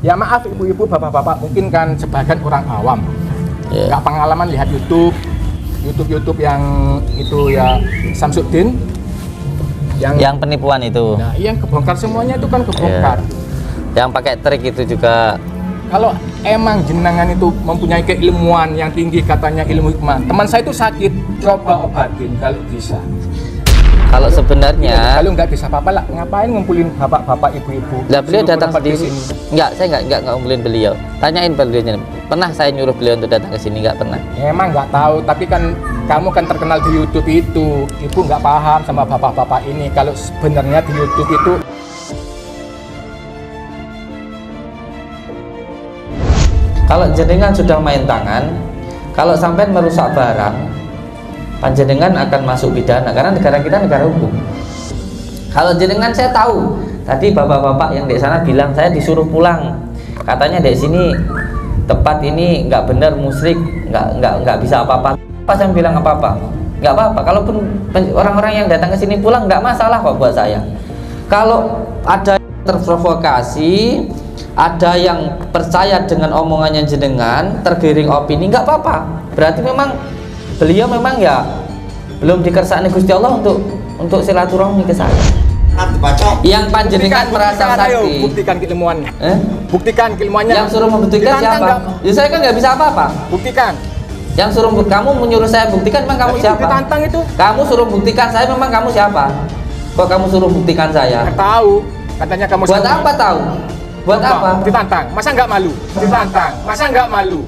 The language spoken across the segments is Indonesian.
Ya maaf ibu-ibu, bapak-bapak, mungkin kan sebagian orang awam nggak pengalaman lihat YouTube yang itu ya Samsudin yang penipuan itu. Nah, yang kebongkar semuanya itu kan kebongkar. Yang pakai trik itu juga. Kalau emang jenengan itu mempunyai keilmuan yang tinggi, katanya ilmu hikmah, teman saya itu sakit, coba obatin kalau bisa. Kalau sebenarnya kalau nggak bisa apa-apa lah, ngapain ngumpulin bapak-bapak ibu-ibu? Lah beliau Suruh datang berobat ke sendiri. sini. Enggak, saya enggak ngumpulin beliau. Tanyain beliaunya. Pernah saya nyuruh beliau untuk datang ke sini? Enggak pernah. Emang nggak tahu, tapi kan kamu kan terkenal di YouTube itu. Ibu nggak paham sama bapak-bapak ini. Kalau sebenarnya di YouTube itu Kalau jenengan sudah main tangan, kalau sampai merusak barang, panjenengan akan masuk pidana karena negara kita negara hukum. Kalau jenengan, saya tahu tadi bapak-bapak yang di sana bilang saya disuruh pulang, katanya di sini tempat ini nggak benar, musyrik, nggak bisa apa-apa. Pas yang bilang apa-apa, nggak apa-apa. Kalaupun orang-orang yang datang ke sini pulang nggak masalah kok buat saya. Kalau ada yang terprovokasi, ada yang percaya dengan omongannya jenengan, tergiring opini, nggak apa-apa. Berarti memang beliau memang ya belum dikersakni Gusti Allah untuk silaturahmi ke saya. Yang panjenengan merasa sakti. Buktikan keilmuannya. Buktikan keilmuannya. Yang suruh membuktikan siapa? Ya saya kan nggak bisa apa-apa. Buktikan. Yang suruh kamu menyuruh saya buktikan, memang kamu siapa? Ditantang itu. Kamu suruh buktikan saya, memang kamu siapa? Kok kamu suruh buktikan saya? Nggak tahu. Katanya kamu. Buat apa tahu? Buat apa? Ditantang. Masa nggak malu? Ditantang. Masa nggak malu?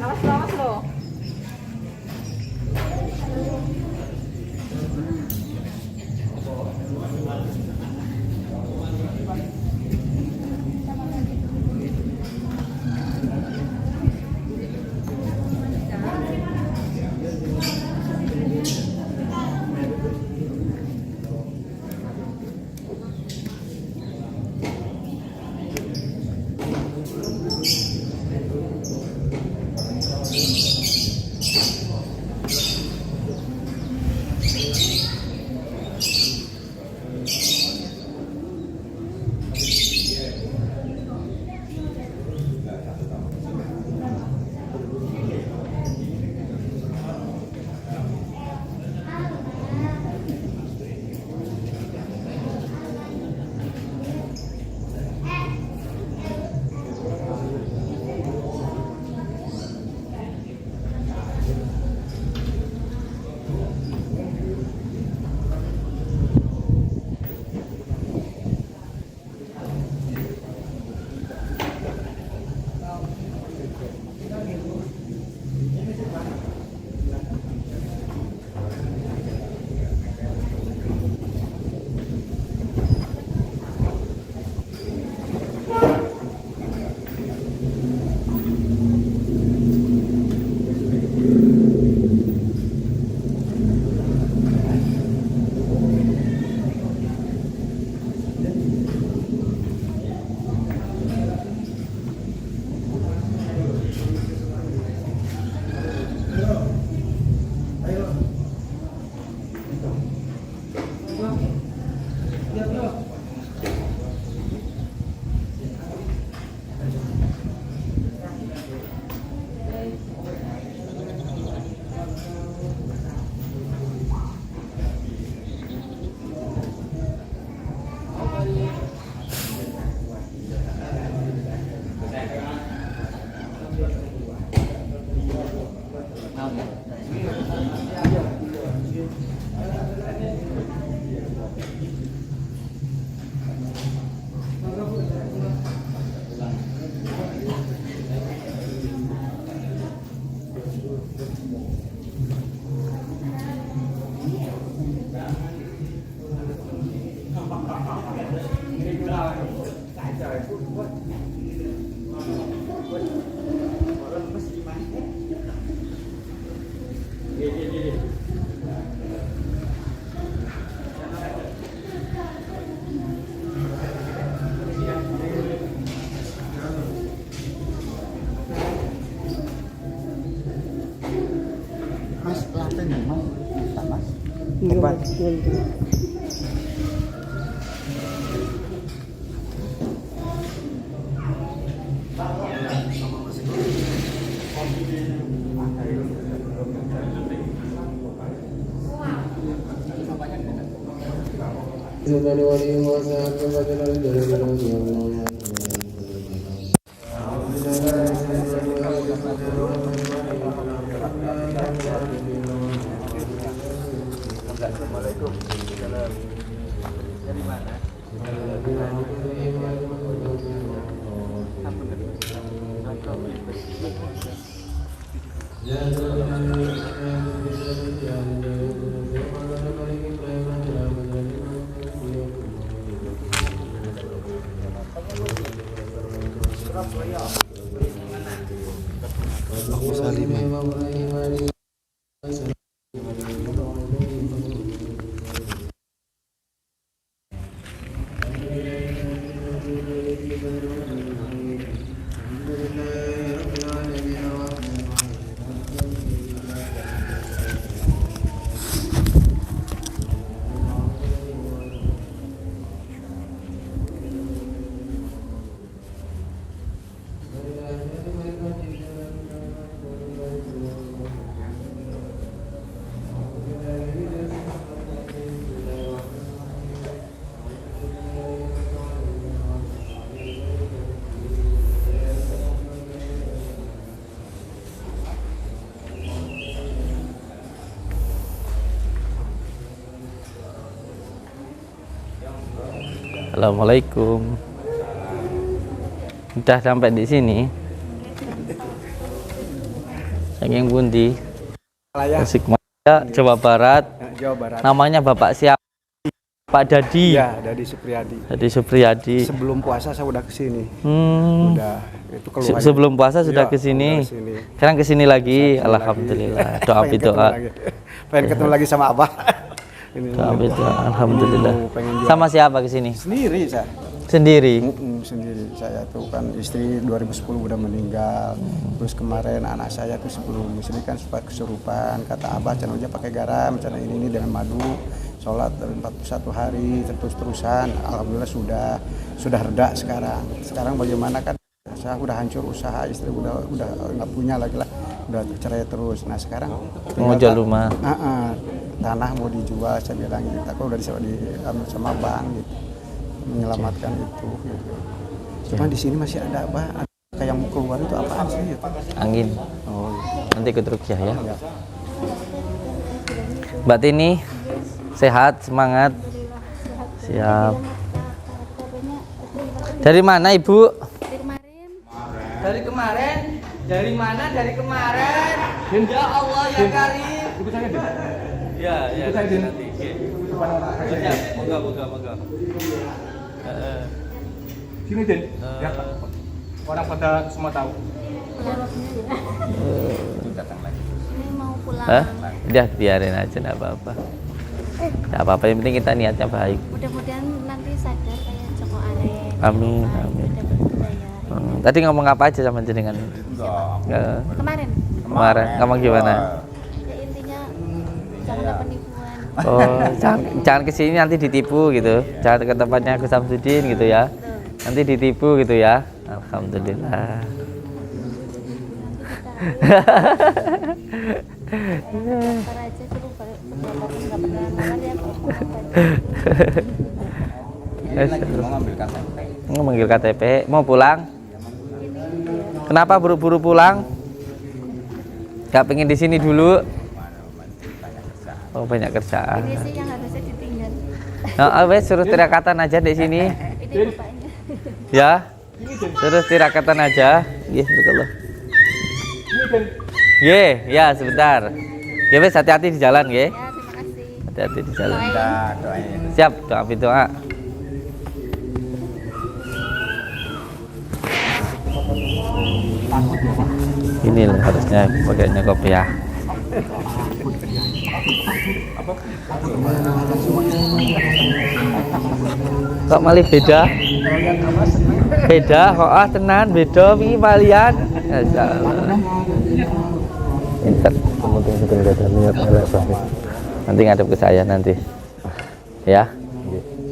Awas loh. Mas, latte nih mas, tak mas. Obat. Assalamualaikum. Udah sampai di sini. Saking pundi? Malaya, Tasikmalaya, Jawa Barat. Jawa Barat. Namanya Bapak siapa? Pak Dadi. Iya, Dadi Supriyadi. Dadi Supriyadi. Sebelum puasa saya udah kesini. Hmm. Udah itu keluhan. Sebelum puasa sudah Iya, kesini. udah kesini. Sekarang kesini lagi. Kesini Alhamdulillah. lagi. Doa Pengen doa. ketemu lagi. Pengen ketemu lagi sama Abah. Ini Doa doa. Alhamdulillah. pengen jual. Sama siapa kesini? Sendiri saya. Sendiri. Sendiri. Saya tuh kan istri 2010 udah meninggal. Terus kemarin anak saya tuh sebelum sini kan sempat kesurupan. Kata Abah, can aja pakai garam, can ini dengan madu. Sholat 41 hari terus-terusan. Alhamdulillah sudah reda sekarang. Sekarang bagaimana kan? Saya udah hancur usaha, istri udah nggak punya lagi lah, udah cerai terus. Nah sekarang Mau jual rumah. tanah mau dijual, saya bilang gitu. Aku udah diambil sama bank gitu, menyelamatkan itu. Gitu. Cuman di sini masih ada apa? Kayak yang mau keluar itu apaan sih? Gitu? Angin. Oh, Nanti ikut rukyah ya. iya. Mbak Tini, sehat, semangat. Siap. Dari mana Ibu? Dari kemarin. Dari mana? Dari kemarin. Ya Allah ya Karim. Ibu saya deh. Ya, ya. Ibu saya deh. Nanti. Moga. Sini Den. Ya, orang pada semua tahu. Ini mau pulang. Hah? Udah biarin aja, enggak apa-apa. Enggak apa-apa, yang penting kita niatnya baik. Mudah-mudahan nanti sadar kayak Joko Aren. Amin, amin. Dapat budaya. Tadi ngomong apa aja sama jenengan? Kemarin Kemarin ngomong gimana? ya intinya jangan ada penipuan. Oh, jangan kesini nanti ditipu gitu. Jangan ke tempatnya Gus Samsudin gitu ya. Nanti ditipu gitu ya. Alhamdulillah. Daftar aja dulu beberapa pun nggak pernah nawan ya. Mau manggil KTP, mau pulang? Kenapa buru-buru pulang? Gak pengen di sini dulu? Oh banyak kerjaan. Ini sih yang harusnya ditinggal. Nah, wes suruh tirakatan aja di sini. Ini bapaknya. Ya, suruh tirakatan aja. Iya betul loh. Ya sebentar. Ya wes hati-hati di jalan ya. Ya terima kasih. Hati-hati di jalan. Doain. Siap, doa. Ini loh harusnya pakainya kopiah. Kok malah beda? Beda, kok tenan beda wingi malian. Masyaallah. Pinter, penting sudah ada niat elek banget. Nanti ngadep ke saya nanti. Ya.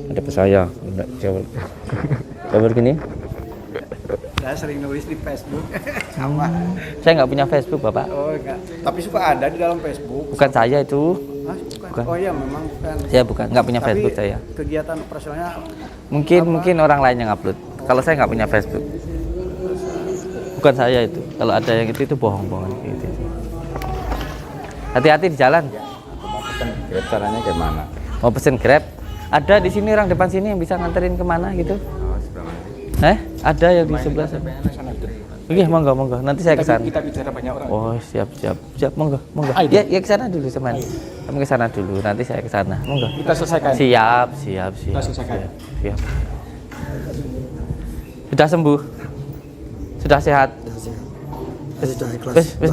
Ngadep ke saya. Enggak jawab. Jawab gini. Saya sering nulis di Facebook. Sama. Saya nggak punya Facebook, Bapak. Oh, enggak. Tapi suka ada di dalam Facebook. Bukan saya itu. Hah, Bukan. Oh iya, memang bukan. Saya bukan, nggak punya Tapi Facebook saya. Kegiatan operasionalnya Mungkin orang lain yang upload. Kalau saya nggak punya Facebook. Bukan saya itu. Kalau ada yang itu bohong-bohong gitu. Hati-hati di jalan. Grab caranya gimana? Mau pesen Grab? Ada di sini orang depan sini yang bisa nganterin kemana gitu. Oh, sebelah mana? Ada yang di sebelah sana. Iya, monggo. Nanti saya ke sana. kita bicara banyak orang. Oh, siap. Monggo. Ayo. Ya ke sana dulu, teman. Kamu ke sana dulu, nanti saya ke sana. Monggo. Kita selesaikan. Siap. Kita selesaikan. Siap. Sudah sembuh? Sudah sehat? Sudah ikhlas. Wis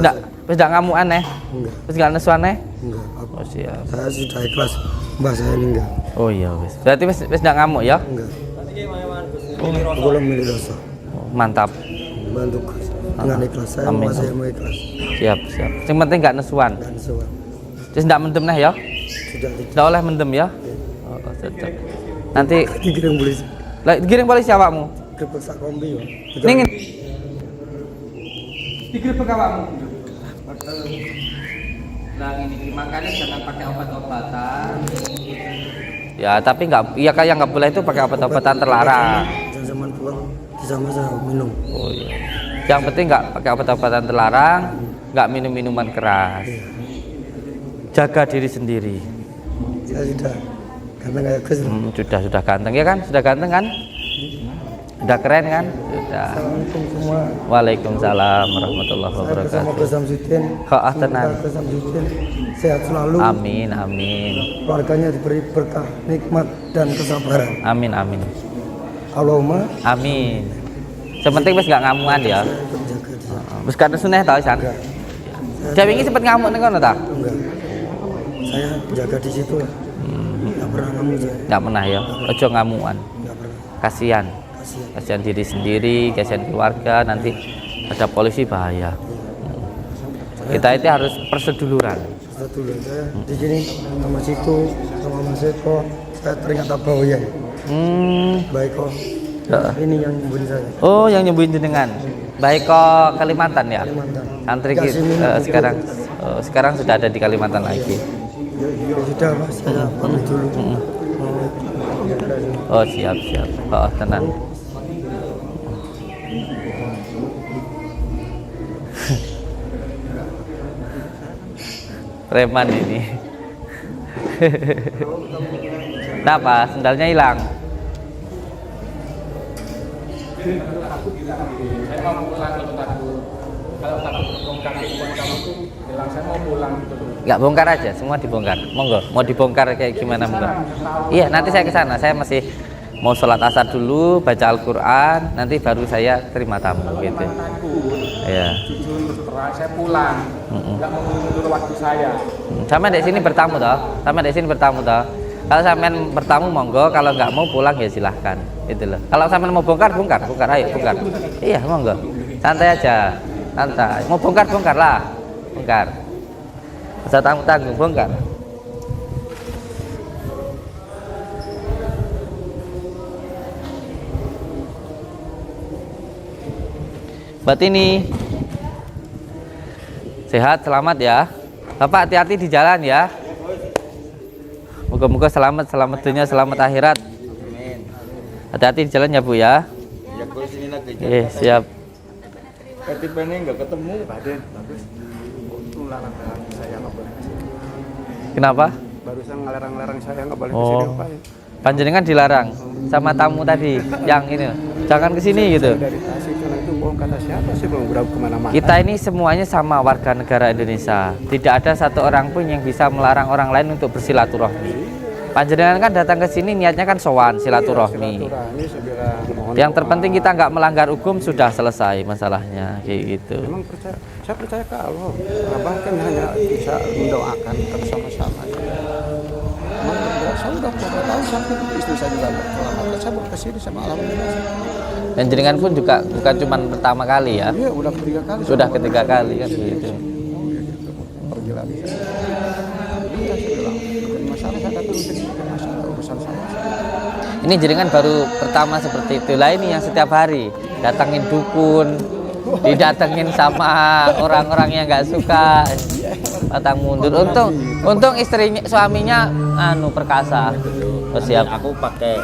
enggak ngamuk aneh? Enggak. Wis enggak nesu aneh? Enggak. Oh, siap. Saya sudah ikhlas. Mbah saya meninggal. Oh iya, wis. Berarti wis enggak ngamuk ya? Enggak. Belum milih dosa. Oh, mantap. Bantu dengan ikhlas. Saya Amin. masih mau ikhlas. Siap. Yang penting enggak nesuan. Dan sewan. Terus enggak mendem nah ya? Sudah tidak. Enggak oleh mendem ya? Oh, cocok. Nanti Digiring polisi. lah giring polisi awakmu. Grebek sak kombi. Ning digerebek awakmu. Nah ini makanya jangan pakai obat-obatan. Ya tapi ya kayak nggak boleh itu pakai obat-obatan terlarang. Jangan zaman pulang sama saya minum. Oh iya. Yang penting nggak pakai obat-obatan terlarang, nggak minum minuman keras. Jaga diri sendiri. Saya sudah karena kayak Gus. Sudah ganteng ya kan? Sudah ganteng kan? Udah keren kan? Sudah. Assalamualaikum semua. Waalaikumsalam warahmatullahi Saya bersama wabarakatuh. Gus Samsudin. Kok tenan. Gus Samsudin sehat selalu. Amin, amin. Keluarganya diberi berkah, nikmat dan kesabaran. Amin, amin. Allahumma Amin. Sepenting wis gak ngamuan ya. ikut jaga dia. Wis kan suneh ta San. Dia wingi sempet ngamuk ning kono ta? Enggak. Saya jaga di situ lah. Enggak pernah ngamuk saya. Enggak pernah ya. Ojo ngamuan. Enggak pernah. Kasihan. Kasihan. Kasihan diri sendiri, kasihan keluarga, nanti ada polisi bahaya. Kita itu harus perseduluran. Satu dulu saya di sini sama situ sama Mas Eko. Saya teringat Abah Oya. Baik kok. Heeh. Ini yang nyembuhin saya. Oh, yang nyembuhin jenengan. Baik kok Kalimantan ya. Kalimantan. Santri Kasih minum kita buku. sekarang sudah ada di Kalimantan lagi. Ya sudah Mas, saya pamit dulu. Oh, siap, siap. Oh, tenang. Preman ini. Kenapa? Sendalnya hilang. Nggak bongkar aja, semua dibongkar. Monggo, mau dibongkar kayak gimana monggo. Iya, nanti saya ke sana. Saya masih mau sholat asar dulu, baca Al-Quran, nanti baru saya terima tamu gitu. Iya. Setelah saya pulang, nggak mau mundur waktu saya. Sama di sini bertamu toh, sama di sini bertamu toh. Kalau sampean bertamu monggo, kalau nggak mau pulang ya silahkan, itu loh. Kalau sampean mau bongkar, bongkar, ayo bongkar. Iya monggo, santai aja, santai. Mau bongkar, bongkar lah, bongkar. Bisa tanggung, bongkar. Buat ini sehat, selamat ya. Bapak hati-hati di jalan ya. Moga-moga selamat dunia, selamat akhirat. Hati-hati di jalan ya Bu ya. Ya gue sini lagi. Siap. KTP-nya nggak ketemu. Baden, bagus. Itu larang-larang saya nggak boleh. Kenapa? Barusan ngelarang-larang saya nggak boleh Oh. kesini Pak. Panjenengan dilarang sama tamu tadi yang ini. Jangan kesini gitu. Dari Tasik sana itu bohong kata siapa sih belum berapa kemana-mana. Kita ini semuanya sama warga negara Indonesia. Tidak ada satu orang pun yang bisa melarang orang lain untuk bersilaturahmi. Panjenengan kan datang ke sini niatnya kan sowan silaturahmi. Silaturahmi saya bilang, mohon Yang maaf. terpenting kita nggak melanggar hukum, sudah selesai masalahnya kayak gitu. Memang percaya, saya percaya ke Allah. Abah kan hanya bisa mendoakan bersama-sama. Memang saya udah berapa tahun sampai itu istri saya juga selamat. Saya baru kesini sama alhamdulillah. Dan jenengan pun juga bukan cuma pertama kali ya. Iya, udah ketiga kali. Sudah ketiga kali kan gitu. Pergi lagi. Iya, saya bilang, bukan masalah saya datang sini, bukan masalah urusan saya. Ini jenengan baru pertama seperti itu. Lah ini yang setiap hari datangin dukun, didatengin sama orang-orang yang nggak suka, datang mundur. Untung istrinya, suaminya perkasa. Oh, siap. Aku pakai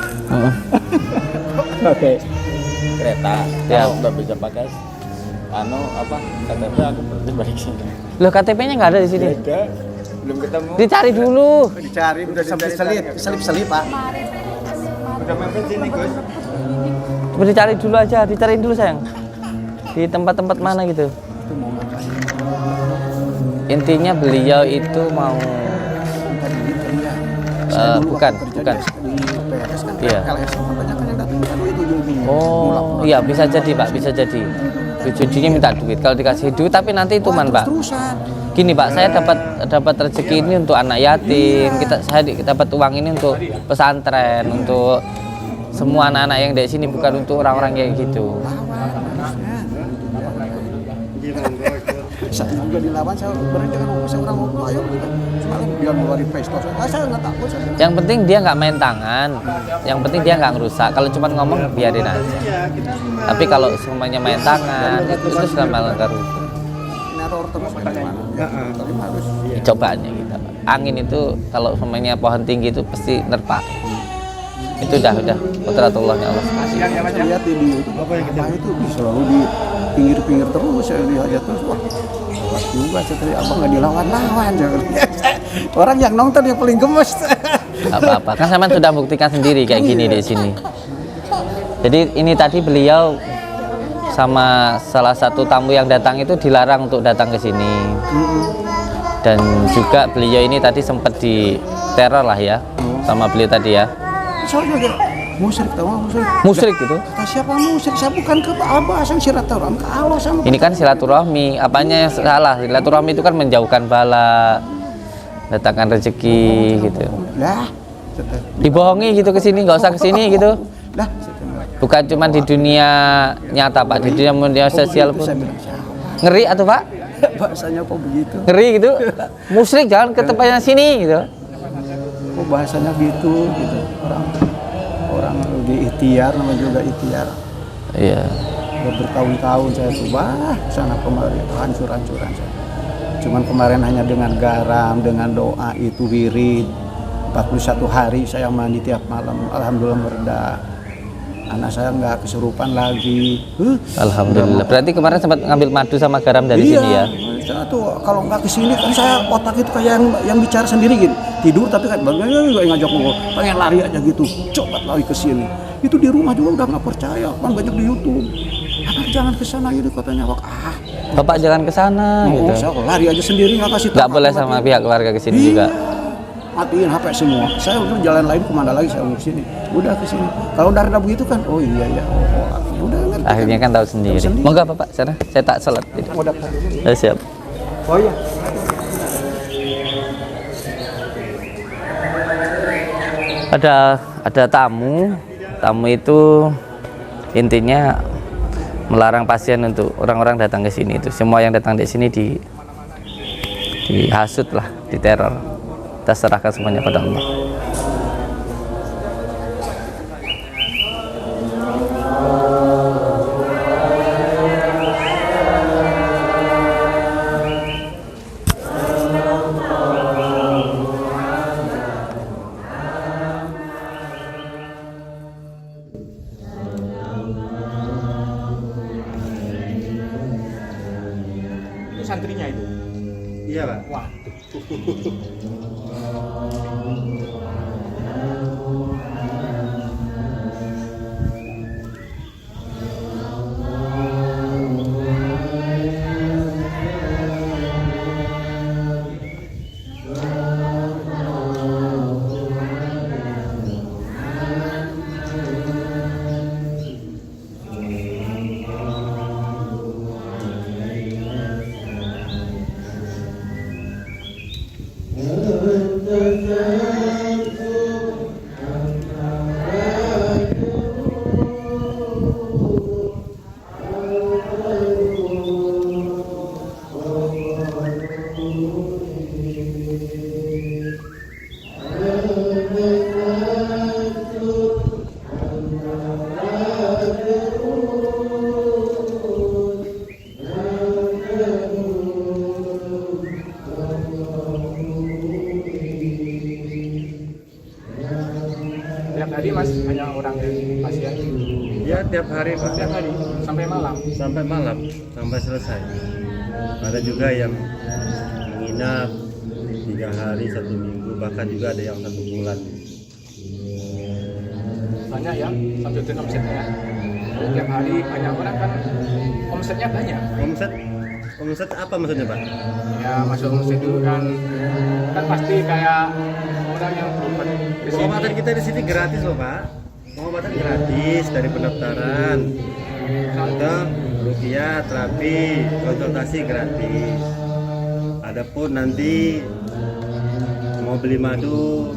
Oke. kereta. Siap. Kalau nggak bisa pakai KTP aku berarti balik sini. Loh, KTP-nya nggak ada di sini. Ada, belum ketemu. Dicari dulu. Dicari, udah selip Pak. Udah mepet sini Gus. Coba dicari dulu aja, dicariin dulu sayang. Di tempat-tempat mana gitu. Intinya beliau itu mau bukan. Iya. Oh, iya bisa jadi Pak, bisa jadi. Ujung-ujungnya minta duit. Kalau dikasih duit, tapi nanti itu Pak. Gini Pak, saya dapat rezeki ini untuk anak yatim. Saya dapat uang ini untuk pesantren, untuk semua anak-anak yang dari sini, bukan untuk orang-orang kayak gitu. Saya juga dilawan, saya berhenti dengan orang ngobrol, ayo semalam dia ngeluarin pistol, saya nggak takut. Yang penting dia nggak main tangan, yang penting dia nggak ngerusak. Kalau cuma ngomong biarin aja. Tapi kalau semuanya main tangan, itu sudah melanggar hukum. Neror terus bagaimana? Tapi harus. Cobaannya kita. Angin itu kalau semuanya pohon tinggi itu pasti nerpa. Itu udah kudratullahnya Allah. Saya lihat di YouTube apa itu selalu di pinggir-pinggir terus, saya lihat terus. Wah, hebat juga setelah abang nggak dilawan-lawan. Orang yang nonton yang paling gemes. Gak apa-apa, kan sama sudah buktikan sendiri kayak gini di sini. Jadi ini tadi beliau sama salah satu tamu yang datang itu dilarang untuk datang ke sini. Dan juga beliau ini tadi sempat diteror lah ya sama beliau tadi ya. Saya juga musyrik, tahu musyrik. Musyrik gitu. Kata siapa musyrik? Saya bukan ke Abah, saya silaturahmi ke Allah sama. Ini kan silaturahmi, apanya yang salah? Silaturahmi itu kan menjauhkan bala, datangkan rezeki gitu. Lah, Dibohongi gitu ke sini, nggak usah ke sini gitu. lah. Bukan cuma di dunia nyata Pak, di dunia sosial pun. Saya bilang siapa? Ngeri atau Pak? Bahasanya kok begitu? Ngeri gitu. Musyrik jangan ke tempatnya sini gitu. Kok bahasanya gitu? Orang lagi ikhtiar, namanya juga ikhtiar. Iya. Udah bertahun-tahun saya tuh, sana kemari hancur-hancuran saya. Cuman kemarin hanya dengan garam, dengan doa itu wirid 41 hari saya mandi tiap malam, alhamdulillah mereda. Anak saya nggak kesurupan lagi. Alhamdulillah. Berarti kemarin sempat ngambil madu sama garam dari sini ya? Saya tuh kalau nggak kesini kan saya otak itu kayak yang bicara sendiri gitu. Tidur tapi kan bagaimana nggak ngajak ngobrol, pengen lari aja gitu. Coba lari ke sini. Itu di rumah juga udah nggak percaya, kan banyak di YouTube. Apa jangan ke sana gitu katanya. Bapak jangan ke sana gitu. Saya lari aja sendiri nggak kasih tahu. Nggak boleh sama pihak keluarga ke sini juga. Matiin HP semua. Saya udah jalan lain kemana lagi saya ke sini. Udah ke sini. Kalau udah reda begitu kan, oh iya ya. Udah ngerti. Akhirnya kan tahu sendiri. Moga Bapak sana, saya tak salat. Mau daftar dulu. Siap. Oh iya. Ada tamu itu intinya melarang pasien untuk orang-orang datang ke sini itu. Semua yang datang di sini dihasut lah, diteror. Kita serahkan semuanya pada Allah. Itu santrinya itu. Iya, Pak. Wah. Tiap hari Mas hanya orang pasien. Ya tiap hari, Pak. Tiap hari sampai malam. Sampai malam, sampai selesai. Ada juga yang menginap 3 hari, 1 minggu, bahkan juga ada yang 1 bulan. Banyak ya, satu itu omsetnya. Kalau tiap hari banyak orang kan omsetnya banyak. Omset apa maksudnya, Pak? Ya masuk omset dulu kan pasti kayak orang yang berobat ke sini. Pengobatan kita di sini gratis loh, Pak. Pengobatan gratis dari pendaftaran. Atau rupiah, terapi, konsultasi gratis. Adapun nanti mau beli madu,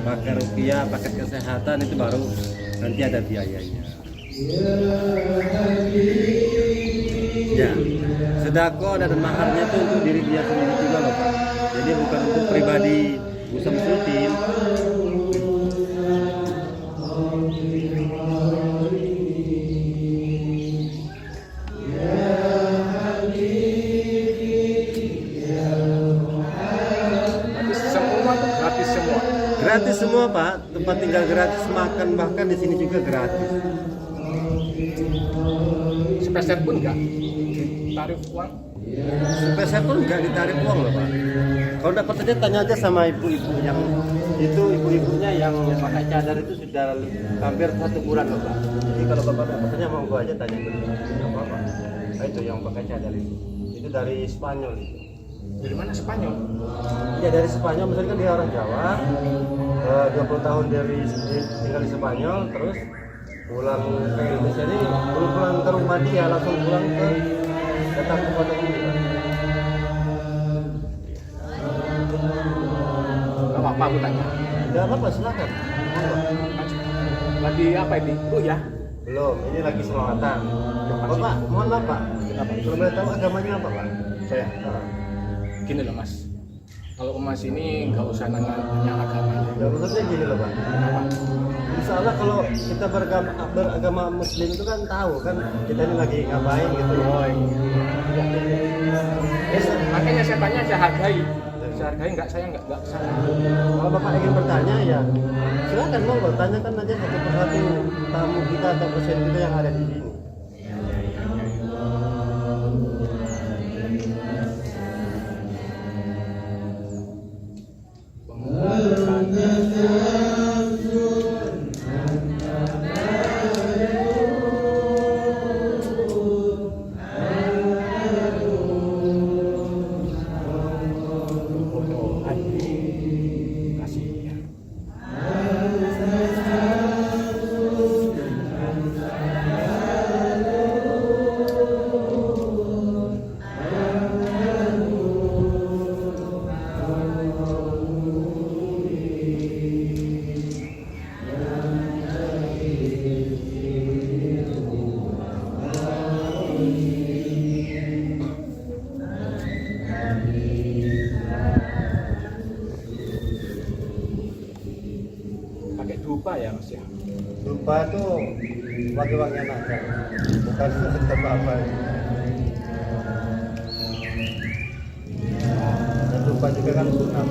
pakai rupiah, paket kesehatan itu baru nanti ada biayanya. Ya, sedekah dan maharnya itu untuk diri dia sendiri juga loh, Pak. Jadi bukan untuk pribadi Gus Samsuddin. Semua tuh gratis semua. Gratis semua, Pak. Tempat tinggal gratis, makan bahkan di sini juga gratis. Sepeser pun enggak tarif uang. Sepeser pun nggak ditarik uang loh, Pak. Kalau dapat aja tanya aja sama ibu-ibu yang itu, ibu-ibunya yang pakai cadar itu sudah hampir 1 bulan loh Pak. Jadi kalau Bapak dapatnya mau gua aja tanya dulu. Apa Pak? Nah, itu yang pakai cadar itu dari Spanyol itu. Dari mana Spanyol? Ya dari Spanyol, misalnya kan dia orang Jawa, 20 tahun dari tinggal di Spanyol, terus pulang ke Indonesia ini belum pulang ke rumah dia, langsung pulang ke datang ke kota ini Pak. Gak apa-apa aku tanya. Enggak apa-apa, silakan. Lagi apa ini? Oh ya. Belum, ini lagi selamatan. Bapak, mohon maaf Pak. Kalau boleh tahu agamanya apa Pak? Saya. Nah, Gini loh Mas. Kalau Mas ini nggak usah nanya agama. ya maksudnya gini loh Pak. Insya Allah kalau kita beragama Muslim itu kan tahu kan kita ini lagi ngapain gitu. Oh iya. Makanya saya tanya, saya hargai. Saya hargai, saya nggak salah. Kalau Bapak ingin bertanya ya silakan monggo tanyakan aja satu persatu tamu kita atau pasien kita yang ada di sini. Pakai dupa ya Mas ya. Dupa itu wangi-wangian aja, bukan apa-apa. Dan dupa juga kan sunnah.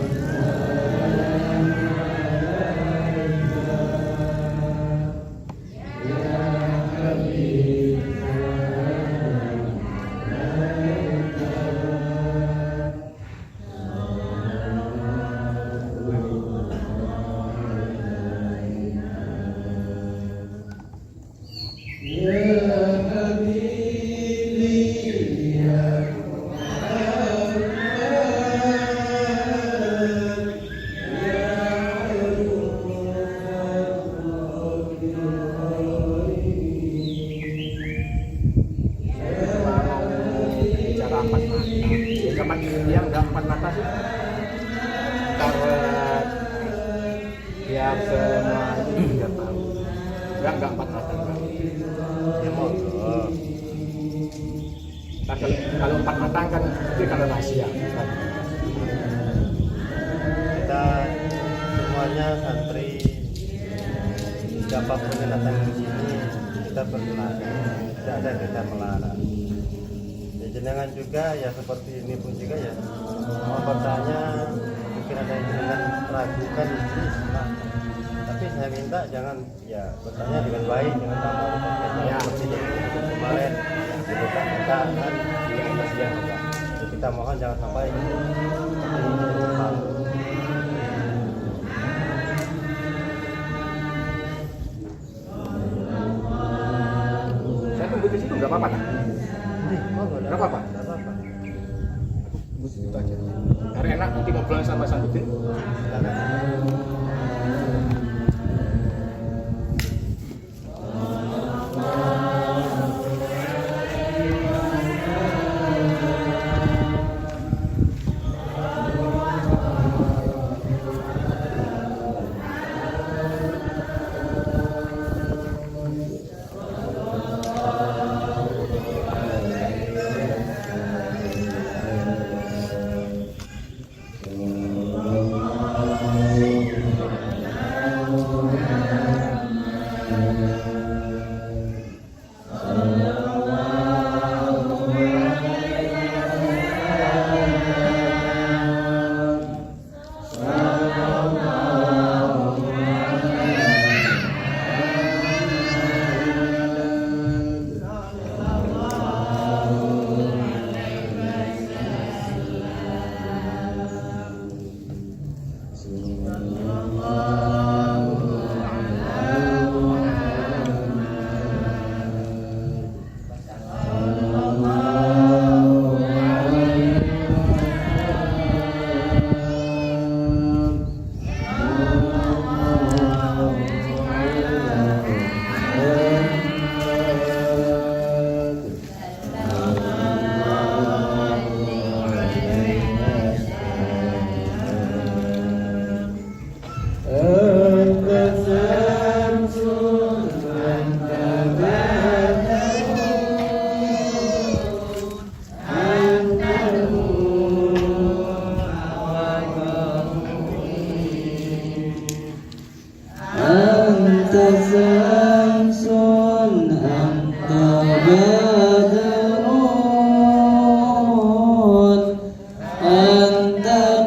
Yang nggak 4 mata sih karena biar semua itu juga tahu nggak 4 mata ya mau kalau 4 mata kan itu kalau rahasia kan. Kita semuanya santri siapapun yang datang di sini kita perkenalkan, tidak ada kita melarang. Jenengan juga ya seperti ini pun juga ya mau bertanya mungkin ada yang jenengan ragukan itu silahkan, tapi saya minta jangan ya bertanya dengan baik dengan tamu ya seperti yang kemarin kita kan kita mohon jangan sampai saya tunggu di situ nggak apa-apa kan? Nggak apa-apa. Itu aja. Karena enak nanti ngobrol sama Sanudin.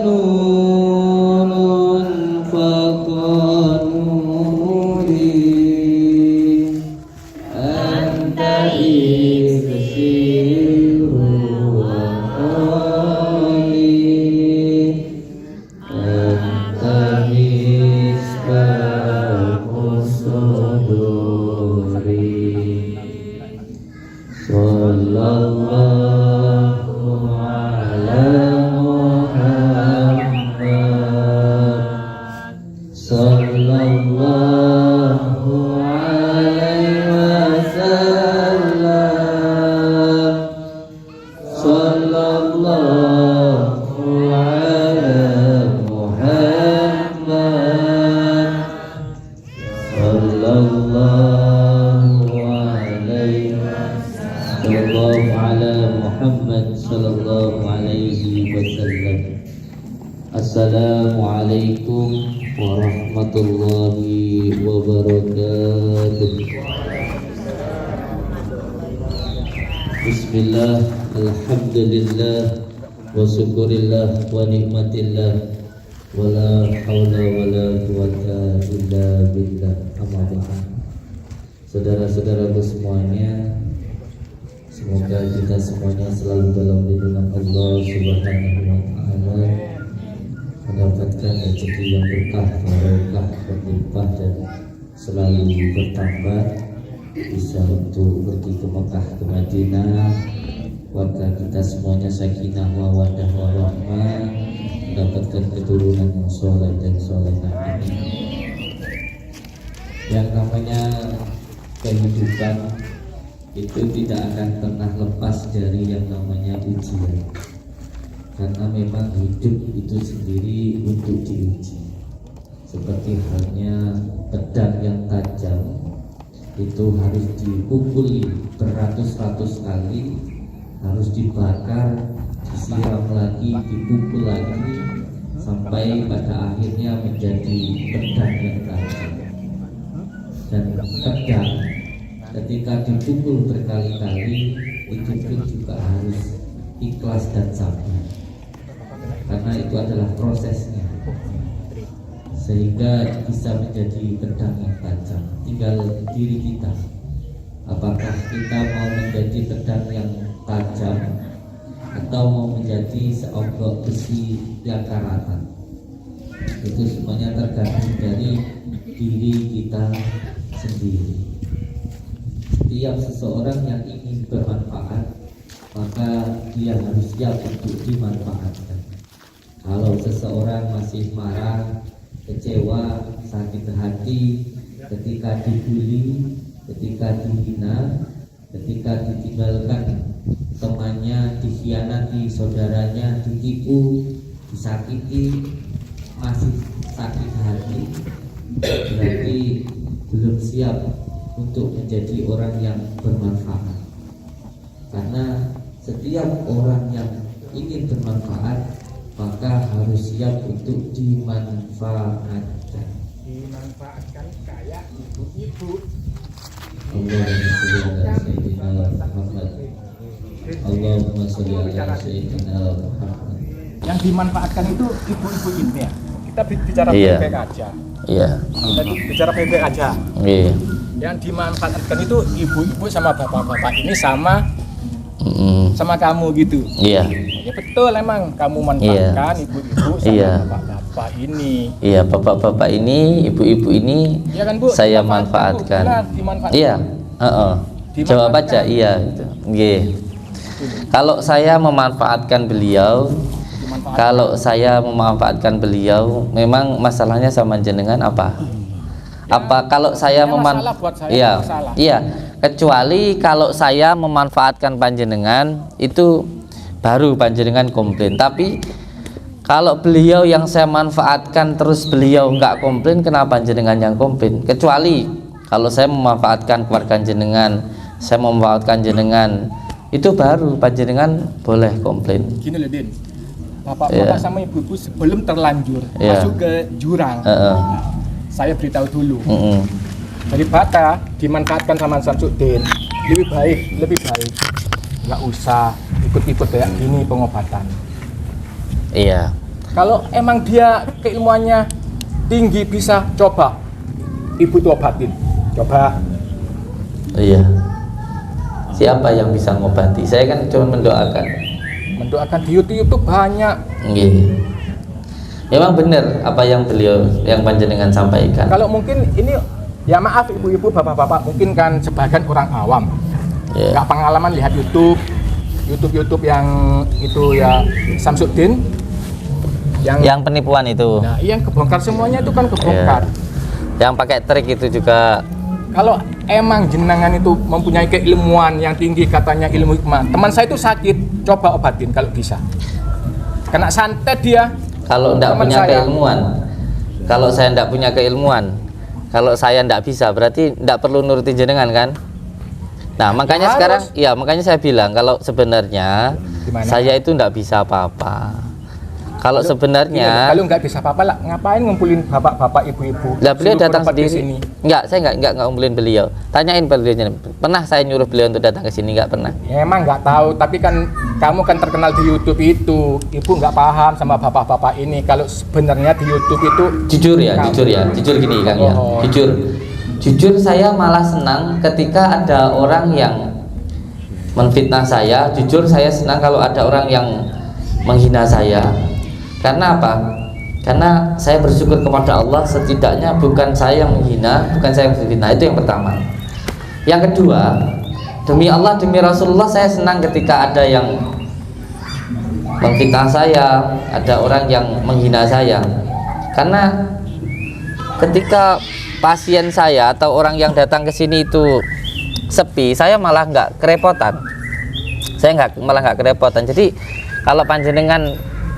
nurun fawqa nuri anta iksiru wa qali anta misbahus suduri sallallahu ala Muhammad sallallahu alaihi wasallam sallallahu ala Muhammad sallallahu alaihi sallallahu ala Muhammad sallallahu alaihi wasallam. Assalamualaikum warahmatullahi wabarakatuh. Bismillah, alhamdulillah, wa syukurillah, wa nikmatillah, wa la hawla wa la quwata illa billah. Amma ba'd. Saudara-saudaraku semuanya, semoga kita semuanya selalu dalam lindungan Allah Subhanahu wa Ta'ala, mendapatkan rezeki yang berkah, barokah, berlimpah dan selalu bertambah, bisa untuk pergi ke Mekah, ke Madinah, warga kita semuanya sakinah mawaddah warahmah, mendapatkan keturunan yang soleh dan solehah. Yang namanya kehidupan itu tidak akan pernah lepas dari yang namanya ujian, karena memang hidup itu sendiri untuk diuji. Seperti halnya pedang yang tajam itu harus dipukuli beratus-ratus kali, harus dibakar, disiram lagi, dipukul lagi, sampai pada akhirnya menjadi pedang yang tajam. Dan pedang ketika dipukul berkali-kali itu pun juga harus ikhlas dan sabar, karena itu adalah prosesnya, sehingga bisa menjadi pedang yang tajam. Tinggal diri kita, apakah kita mau menjadi pedang yang tajam atau mau menjadi seonggok besi yang karatan. Itu semuanya tergantung dari diri kita sendiri. Setiap seseorang yang ingin bermanfaat, maka dia harus siap untuk dimanfaatkan. Kalau seseorang masih marah, kecewa, sakit hati ketika dibully, ketika dihina, ketika ditinggalkan temannya, dikhianati saudaranya, ditipu, disakiti, masih sakit hati, berarti belum siap untuk menjadi orang yang bermanfaat. Karena setiap orang yang ingin bermanfaat, maka harus siap untuk dimanfaatkan. Dimanfaatkan kayak ibu-ibu. Allahumma sholli ala sayyidina Muhammad. Yang dimanfaatkan itu ibu-ibu ini ya. Kita bicara Iya. baik-baik aja. Iya. Kita bicara baik-baik aja. Iya. Yang dimanfaatkan itu ibu-ibu sama bapak-bapak ini sama kamu gitu. Iya. Ya betul, emang kamu manfaatkan ibu-ibu sama Iya. bapak-bapak ini. Iya, bapak-bapak ini, ibu-ibu ini, Iya kan, Bu? saya Dimanfaatkan, Bu. manfaatkan. Benar, dimanfaatkan. Iya. Jawab aja iya gitu. Nggih. Kalau saya memanfaatkan beliau, memang masalahnya sama jenengan apa? Apa kalau saya masalah buat saya, iya, masalah. iya. Kecuali kalau saya memanfaatkan panjenengan itu baru panjenengan komplain. Tapi kalau beliau yang saya manfaatkan terus beliau nggak komplain, kenapa panjenengan yang komplain? Kecuali kalau saya memanfaatkan keluarga jenengan, saya memanfaatkan jenengan, itu baru panjenengan boleh komplain. Gini loh, Din. Bapak-bapak sama ibu-ibu sebelum terlanjur masuk ke jurang, saya beritahu dulu. Daripada dimanfaatkan sama Samsudin, lebih baik nggak usah ikut-ikut kayak gini pengobatan. Iya. Kalau emang dia keilmuannya tinggi bisa coba ibu itu obatin. Coba. Iya. Siapa yang bisa ngobati? Saya kan cuma mendoakan. Mendoakan di YouTube itu banyak. Iya. Memang benar apa yang beliau yang panjenengan sampaikan. Kalau mungkin ini ya maaf ibu-ibu, bapak-bapak, mungkin kan sebagian orang awam. Yeah. Nggak pengalaman lihat YouTube yang itu ya Samsudin Yang penipuan itu. nah yang kebongkar semuanya itu kan kebongkar. Yang pakai trik itu juga. Kalau emang jenengan itu mempunyai keilmuan yang tinggi, katanya ilmu hikmah, teman saya itu sakit, coba obatin kalau bisa. Kena santet dia. Kalau enggak Teman punya saya. keilmuan, kalau saya enggak punya keilmuan, kalau saya enggak bisa, berarti enggak perlu nurutin jenengan kan? Nah, makanya harus. sekarang, ya makanya saya bilang kalau sebenarnya Gimana? saya itu enggak bisa apa-apa. Kalau Iya, sebenarnya, kalau nggak bisa apa-apa lah, ngapain ngumpulin bapak-bapak, ibu-ibu? lah beliau Suruh datang berobat di sendiri. sini. Enggak, saya enggak ngumpulin beliau. Tanyain beliau, pernah saya nyuruh beliau untuk datang ke sini? Enggak pernah. Ya, emang nggak tahu, tapi kan kamu kan terkenal di YouTube itu, ibu nggak paham sama bapak-bapak ini. Kalau sebenarnya di YouTube itu Jujur gini Kang ya, Oh. jujur saya malah senang ketika ada orang yang menfitnah saya. Jujur saya senang kalau ada orang yang menghina saya. Karena apa? Karena saya bersyukur kepada Allah, setidaknya bukan saya yang menghina, bukan saya yang menfitnah. Itu yang pertama. Yang kedua, demi Allah, demi Rasulullah, saya senang ketika ada yang memfitnah saya, ada orang yang menghina saya. Karena ketika pasien saya atau orang yang datang ke sini itu sepi, saya malah nggak kerepotan. Malah nggak kerepotan. Jadi kalau panjenengan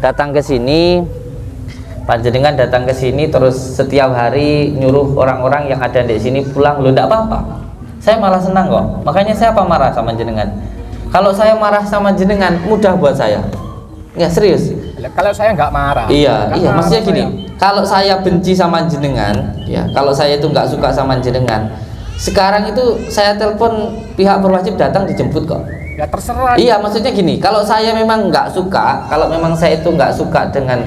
datang ke sini terus setiap hari nyuruh orang-orang yang ada di sini pulang, lo enggak apa-apa. Saya malah senang kok. Makanya saya apa marah sama jenengan. Kalau saya marah sama jenengan mudah buat saya. Ya serius. kalau saya nggak marah. Iya, Nggak iya. marah Maksudnya gini, saya. kalau saya benci sama jenengan, ya, kalau saya itu nggak suka sama jenengan, sekarang itu saya telepon pihak berwajib datang dijemput kok. Ya terserah. Iya, maksudnya gini, kalau saya memang nggak suka, kalau memang saya itu nggak suka dengan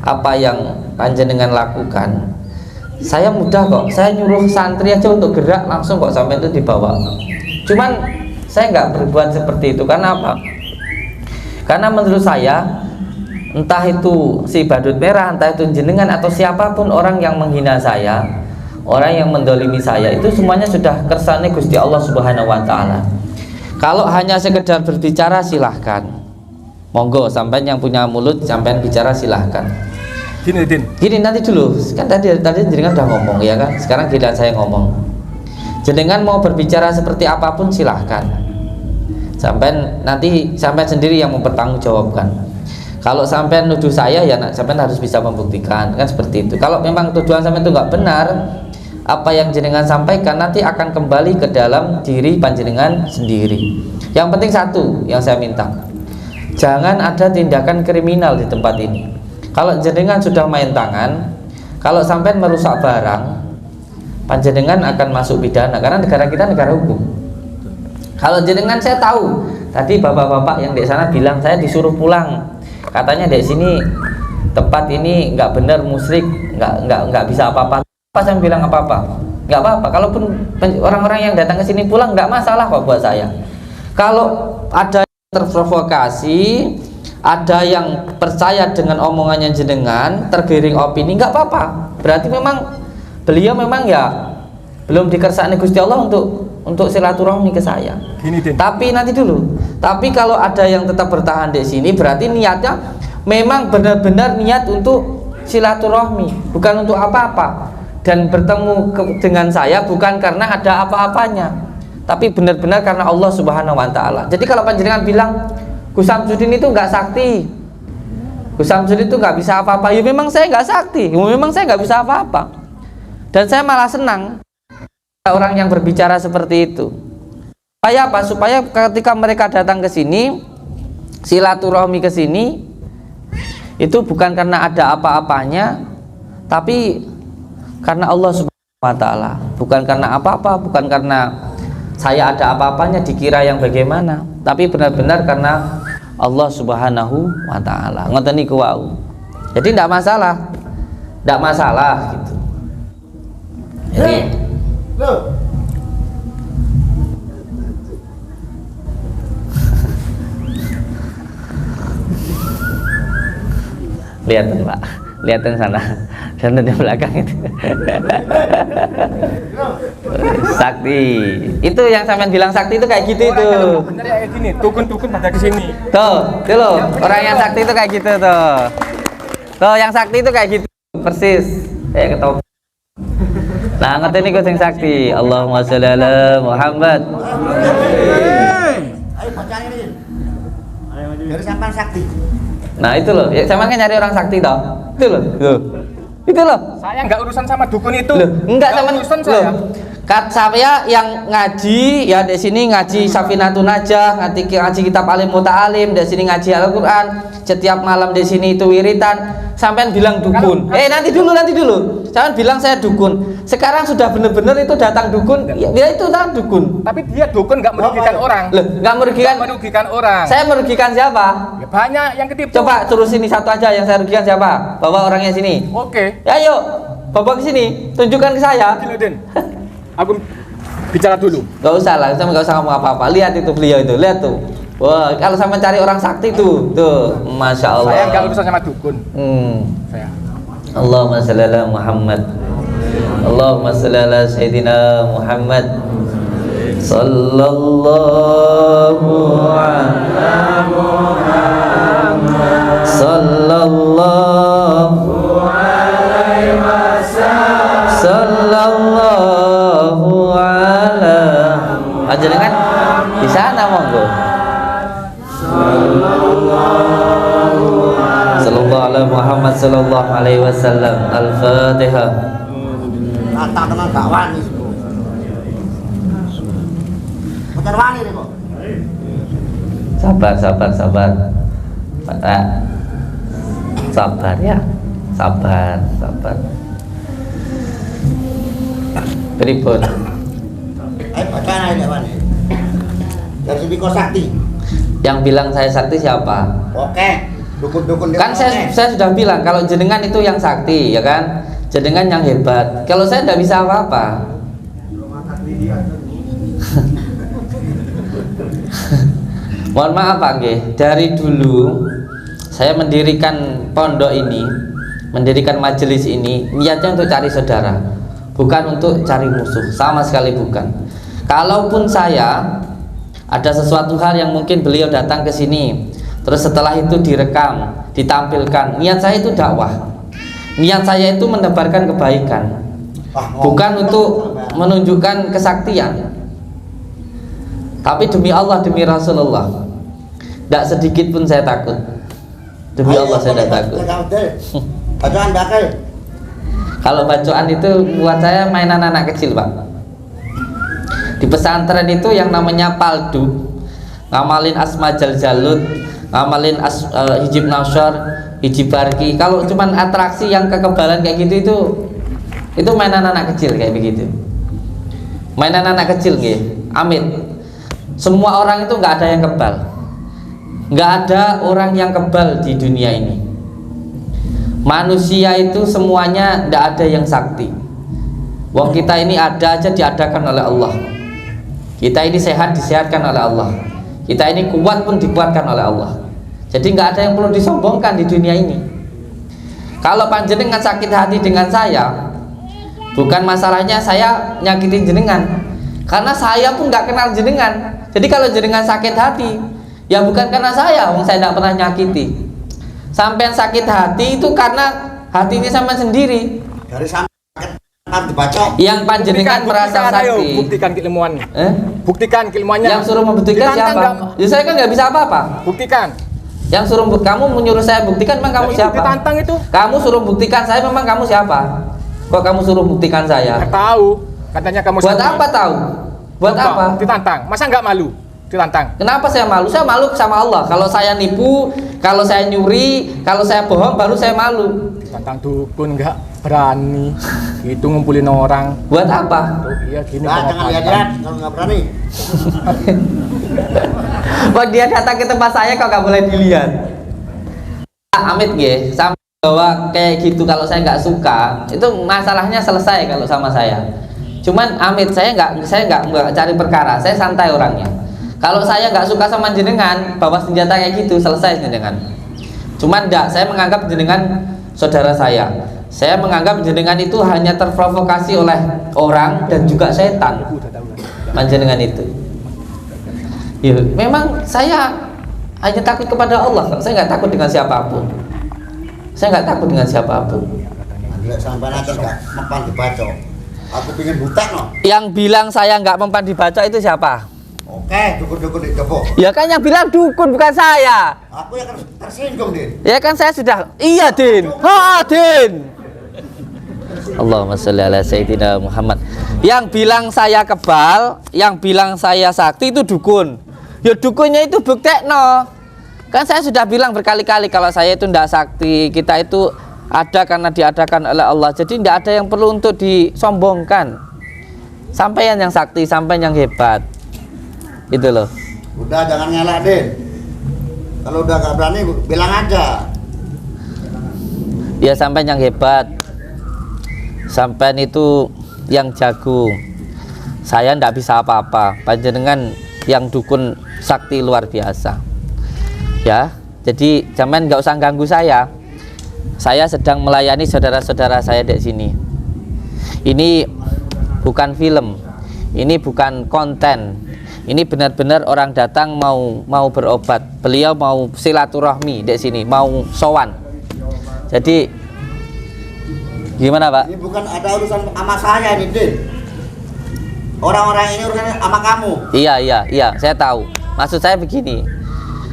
apa yang panjenengan lakukan, saya mudah kok, saya nyuruh santri aja untuk gerak langsung kok sampai itu dibawa. Cuman saya nggak berbuat seperti itu karena apa? Karena menurut saya, entah itu si badut merah, entah itu jenengan atau siapapun orang yang menghina saya, orang yang mendolimi saya, itu semuanya sudah kersane Gusti Allah Subhanahu Wa Taala. Kalau hanya sekedar berbicara silahkan, monggo, sampai yang punya mulut sampai bicara silahkan. Gini nanti dulu, kan tadi jenengan udah ngomong ya kan, sekarang giliran saya ngomong. Jenengan mau berbicara seperti apapun silahkan, sampai nanti sampai sendiri yang mempertanggungjawabkan. Kalau sampai nuduh saya ya sampai harus bisa membuktikan, kan seperti itu. Kalau memang tuduhan sampai itu nggak benar, apa yang jenengan sampaikan nanti akan kembali ke dalam diri panjenengan sendiri. Yang penting satu yang saya minta, jangan ada tindakan kriminal di tempat ini. Kalau jenengan sudah main tangan, kalau sampai merusak barang, panjenengan akan masuk pidana karena negara kita negara hukum. Kalau jenengan, saya tahu tadi bapak-bapak yang di sana bilang saya disuruh pulang, katanya di sini tempat ini nggak benar, musyrik, nggak bisa apa-apa. Saya bilang apa-apa, nggak apa-apa. Kalaupun orang-orang yang datang ke sini pulang nggak masalah kok buat saya. Kalau ada yang terprovokasi, ada yang percaya dengan omongannya jenengan, tergiring opini, nggak apa-apa. Berarti memang beliau memang ya belum dikersakni Gusti Allah untuk silaturahmi ke saya. Gini, Den. Tapi nanti dulu. Tapi kalau ada yang tetap bertahan di sini, berarti niatnya memang benar-benar niat untuk silaturahmi, bukan untuk apa-apa. Dan bertemu dengan saya bukan karena ada apa-apanya, tapi benar-benar karena Allah Subhanahu Wa Taala. Jadi kalau panjenengan bilang Gus Samsudin itu nggak sakti, Gus Samsudin itu nggak bisa apa-apa, ya memang saya nggak sakti, memang saya nggak bisa apa-apa. Dan saya malah senang orang yang berbicara seperti itu. Supaya apa? Supaya ketika mereka datang ke sini, silaturahmi ke sini, itu bukan karena ada apa-apanya, tapi karena Allah Subhanahu Wa Taala. Bukan karena apa-apa, bukan karena saya ada apa-apanya dikira yang bagaimana, tapi benar-benar karena Allah Subhanahu Wa Taala. Ngoten niku wau. Jadi tidak masalah, gitu. Jadi lihat Pak, lihat yang sana, dan di belakang itu. Sakti, itu yang sampean bilang sakti itu kayak gitu itu. Bener ya kayak gini, dukun-dukun pada kesini. Tuh loh, orang yang sakti itu kayak gitu tuh. Tuh yang sakti itu kayak gitu, persis. Ketop. Nah, ngerti nih yang sakti. Allahumma sholli ala Muhammad. Ayo baca ini. Dari sampan sakti. Nah itu loh, ya, sama kan nyari orang sakti toh. Itu loh. Itu loh. Saya nggak urusan sama dukun itu. Loh, enggak sama urusan saya. Saya yang ngaji ya di sini ngaji Safinatun Najah, ngaji kitab Alim Muta'alim, di sini ngaji Al-Qur'an, setiap malam di sini itu wiritan. Sampean bilang dukun. Nanti dulu. Sampean bilang saya dukun. Sekarang sudah benar-benar itu datang dukun. Ya itu kan dukun. Tapi dia dukun nggak merugikan orang. Loh, nggak merugikan orang. Saya merugikan siapa? Ya, banyak yang ketipu. Coba suruh sini satu aja yang saya rugikan siapa? Bawa orangnya sini. Oke. Ya ayo, bawa ke sini. Tunjukkan ke saya. Gini, Den. Aku bicara dulu. Gak usah lah, sama gak usah ngomong apa-apa. Lihat itu beliau itu, lihat tuh. Wah, kalau sama cari orang sakti tuh, masya Allah. Saya nggak urusan sama dukun. Saya. Allahumma sholli ala Muhammad. Allahumma sholli ala Sayyidina Muhammad. Sallallahu ala Muhammad. Sallallahu alaihi wasallam. Sallallahu ala. Panjenengan di sana monggo. Sallallahu ala Muhammad sallallahu alaihi wasallam. Al-Fatihah. Kata teman gak wani. Bukan wani nih kok. Sabar. Pak. Sabar ya. Sabar. Pripun? Ayo baca aja wani. Dari sini kok sakti. Yang bilang saya sakti siapa? Oke. Dukun-dukun Kan saya sudah bilang kalau jenengan itu yang sakti, ya kan? Jenengan yang hebat. Kalau saya tidak bisa apa-apa. Mohon maaf Pak Nggih. Dari dulu saya mendirikan pondok ini, mendirikan majelis ini, niatnya untuk cari saudara, bukan untuk cari musuh, sama sekali bukan. Kalaupun saya ada sesuatu hal yang mungkin beliau datang ke sini, terus setelah itu direkam, ditampilkan, niat saya itu dakwah, niat saya itu menebarkan kebaikan, bukan untuk menunjukkan kesaktian. Tapi demi Allah, demi Rasulullah, tidak sedikit pun saya takut. Demi Allah saya tidak takut. Bacaan bakal. Kalau bacaan itu buat saya mainan anak kecil Pak. Di pesantren itu yang namanya paldu, ngamalin asma jaljalut, ngamalin hijib nasyar, hijib barki. Kalau cuman atraksi yang kekebalan kayak gitu itu mainan anak kecil kayak begitu. Mainan anak kecil nggih. Amin. Semua orang itu nggak ada yang kebal. Nggak ada orang yang kebal di dunia ini. Manusia itu semuanya nggak ada yang sakti. Wong kita ini ada aja diadakan oleh Allah. Kita ini sehat disehatkan oleh Allah. Kita ini kuat pun dikuatkan oleh Allah. Jadi nggak ada yang perlu disombongkan di dunia ini. Kalau panjenengan sakit hati dengan saya, bukan masalahnya saya nyakitin jenengan, karena saya pun nggak kenal jenengan. Jadi kalau jenengan sakit hati, ya bukan karena saya, wong saya tidak pernah nyakiti. Sampean sakit hati itu karena hati ini sampean sendiri. Dari sampai dibaca. Yang panjenengan merasa sakti. Buktikan keilmuannya. Buktikan keilmuannya. Yang suruh membuktikan siapa? Ya saya kan nggak bisa apa-apa. Buktikan. Yang suruh kamu menyuruh saya buktikan, memang kamu siapa? Ditantang itu. Kamu suruh buktikan saya, memang kamu siapa? Kok kamu suruh buktikan saya? Nggak tahu. Katanya kamu. Buat apa tahu? Buat Coba, apa? Ditantang. Masa nggak malu? Ditantang. Kenapa saya malu? Saya malu sama Allah. Kalau saya nipu, kalau saya nyuri, kalau saya bohong, baru saya malu. Ditantang dukun nggak berani. Itu ngumpulin orang. Buat apa? Oh, iya gini. Nah, jangan lihat kalau nggak berani. Buat dia datang ke tempat saya kok nggak boleh dilihat. Amit nggih, sampai bahwa kayak gitu kalau saya nggak suka itu masalahnya selesai kalau sama saya. Cuman Amit saya nggak cari perkara, saya santai orangnya. Kalau saya nggak suka sama jenengan bawa senjata kayak gitu selesai jenengan. Cuman enggak, saya menganggap jenengan saudara saya. Saya menganggap jenengan itu hanya terprovokasi oleh orang dan juga setan. Panjenengan itu. Ya, memang saya hanya takut kepada Allah. Saya nggak takut dengan siapapun. Saya nggak takut dengan siapapun. Lek sampean aja enggak mempan dibaca. Aku pengen buta no. Yang bilang saya nggak mempan dibaca itu siapa? Oke, dukun-dukun di depo. Ya kan yang bilang dukun bukan saya. Aku yang tersinggung, Din. Ya kan saya sudah. Iya, Din. Ha, Din. Allahumma sholli ala sayyidina Muhammad. Yang bilang saya kebal, yang bilang saya sakti itu dukun. Ya dukunnya itu buktekno. Kan saya sudah bilang berkali-kali kalau saya itu tidak sakti, kita itu ada karena diadakan oleh Allah. Jadi tidak ada yang perlu untuk disombongkan. Sampeyan yang sakti, sampeyan yang hebat. Itu loh. Udah jangan ngelak, Din. Kalau udah gak berani bilang aja. Ya sampeyan yang hebat. Sampeyan itu yang jago. Saya ndak bisa apa-apa. Panjenengan yang dukun sakti luar biasa. Ya, jadi jangan nggak usah ganggu saya. Saya sedang melayani saudara-saudara saya di sini. Ini bukan film, ini bukan konten. Ini benar-benar orang datang mau berobat. Beliau mau silaturahmi di sini, mau sowan. Jadi gimana, Pak? Ini bukan ada urusan sama saya ini, Din. Orang-orang ini urusannya sama kamu. Iya, saya tahu. Maksud saya begini.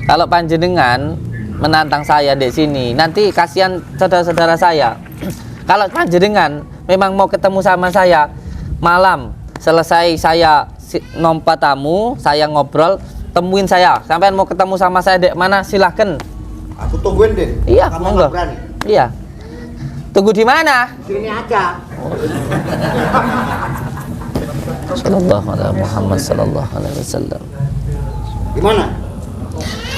Kalau panjenengan menantang saya di sini, nanti kasihan saudara-saudara saya. Kalau panjenengan memang mau ketemu sama saya malam, selesai saya nompa tamu, saya ngobrol, temuin saya. Sampai mau ketemu sama saya di mana silahkan. Aku tungguin, Din. Iya, kamu monggo. nggak berani. Iya. Tunggu di mana? Sini aja. Sallallahu alaihi Muhammad sallallahu alaihi wasallam. Gimana?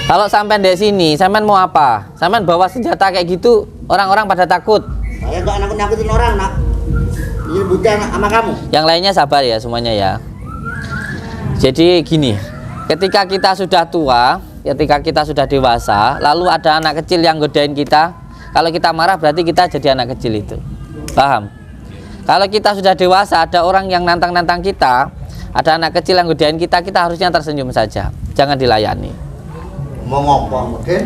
Kalau sampean di sini, sampean mau apa? Sampean bawa senjata kayak gitu, orang-orang pada takut. Saya nggak nakut-nakutin orang, nak. Ini bukti sama kamu. Yang lainnya sabar ya semuanya ya. Jadi gini, ketika kita sudah tua, ketika kita sudah dewasa, lalu ada anak kecil yang godain kita, kalau kita marah berarti kita jadi anak kecil itu. Paham? Kalau kita sudah dewasa, ada orang yang nantang-nantang kita, ada anak kecil yang godain kita, kita harusnya tersenyum saja, jangan dilayani. Mau ngomong, Din?